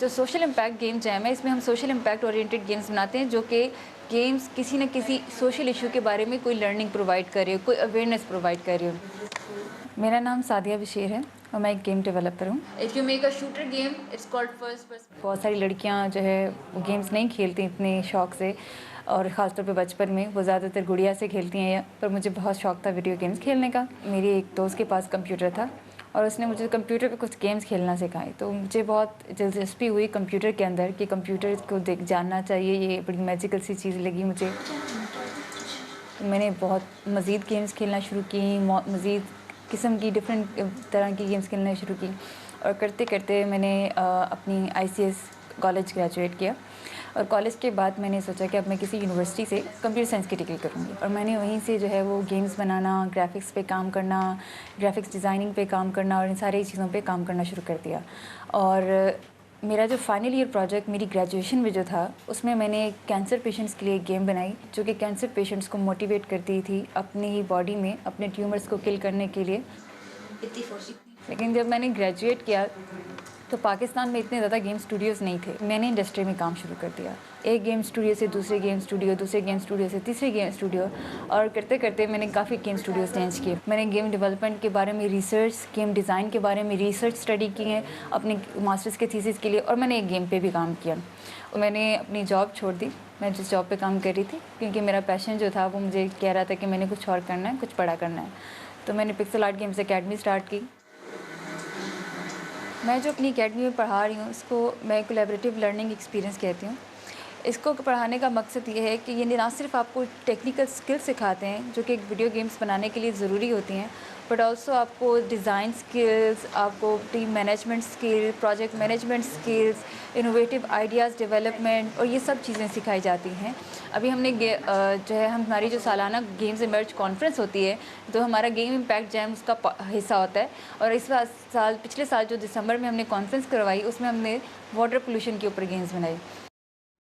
जो social impact game jam है, इसमें हम सोशल इम्पैक्ट ओरिएंटेड गेम्स बनाते हैं, जो कि गेम्स किसी न किसी सोशल इशू के बारे में कोई लर्निंग प्रोवाइड करे, कोई अवेयरनेस प्रोवाइड करे। मेरा नाम सादिया बशीर है और मैं एक गेम डेवलपर हूँ। If you make a shooter game, it's called first person. बहुत सारी लड़कियाँ जो है वो गेम्स नहीं खेलती इतने शौक से, और ख़ासतौर पे बचपन में वो ज़्यादातर गुड़िया से खेलती हैं, पर मुझे बहुत शौक था वीडियो गेम्स खेलने का। मेरी एक दोस्त के पास कंप्यूटर था और उसने मुझे कंप्यूटर पे कुछ गेम्स खेलना सिखाए, तो मुझे बहुत दिलचस्पी हुई कंप्यूटर के अंदर कि कंप्यूटर को देख जानना चाहिए, ये बड़ी मैजिकल सी चीज़ लगी मुझे। मैंने बहुत मज़ीद गेम्स खेलना शुरू की, मज़ीद किस्म की डिफरेंट तरह की गेम्स खेलना शुरू की, और करते करते मैंने अपनी आईसीएस कॉलेज ग्रेजुएट किया। और कॉलेज के बाद मैंने सोचा कि अब मैं किसी यूनिवर्सिटी से कंप्यूटर साइंस की डिग्री करूँगी, और मैंने वहीं से जो है वो गेम्स बनाना, ग्राफिक्स पे काम करना, ग्राफिक्स डिज़ाइनिंग पे काम करना और इन सारी चीज़ों पे काम करना शुरू कर दिया। और मेरा जो फाइनल ईयर प्रोजेक्ट मेरी ग्रेजुएशन में जो था, उसमें मैंने कैंसर पेशेंट्स के लिए एक गेम बनाई, जो कि कैंसर पेशेंट्स को मोटिवेट करती थी अपनी ही बॉडी में अपने ट्यूमर्स को किल करने के लिए। लेकिन जब मैंने ग्रेजुएट किया तो पाकिस्तान में इतने ज़्यादा गेम स्टूडियोज़ नहीं थे। मैंने इंडस्ट्री में काम शुरू कर दिया, एक गेम स्टूडियो से दूसरे गेम स्टूडियो, दूसरे गेम स्टूडियो से तीसरे गेम स्टूडियो, और करते करते मैंने काफ़ी गेम स्टूडियोज़ चेंज किए। मैंने गेम डेवलपमेंट के बारे में रिसर्च, गेम डिज़ाइन के बारे में रिसर्च स्टडी की है अपने मास्टर्स के थीसिस के लिए, और मैंने एक गेम पे भी काम किया। और मैंने अपनी जॉब छोड़ दी, मैं जिस जॉब पे काम कर रही थी, क्योंकि मेरा पैशन जो था वो मुझे कह रहा था कि मैंने कुछ और करना है, कुछ बड़ा करना है। तो मैंने pixel art games academy start की। मैं जो अपनी अकेडमी में पढ़ा रही हूँ, उसको मैं कोलैबोरेटिव लर्निंग एक्सपीरियंस कहती हूँ। इसको पढ़ाने का मकसद ये है कि ये ना सिर्फ आपको टेक्निकल स्किल्स सिखाते हैं, जो कि वीडियो गेम्स बनाने के लिए ज़रूरी होती हैं, बट ऑल्सो आपको डिज़ाइन स्किल्स, आपको team management skill, project management skills, innovative ideas development, और ये सब चीज़ें सिखाई जाती हैं। अभी हमने जो है हमारी जो सालाना गेम्स इमर्ज कॉन्फ्रेंस होती है, तो हमारा गेम इम्पैक्ट जैम उसका हिस्सा होता है। और इस पिछले साल जो दिसंबर में हमने कॉन्फ्रेंस करवाई, उसमें हमने वाटर पोल्यूशन के ऊपर गेम्स बनाई।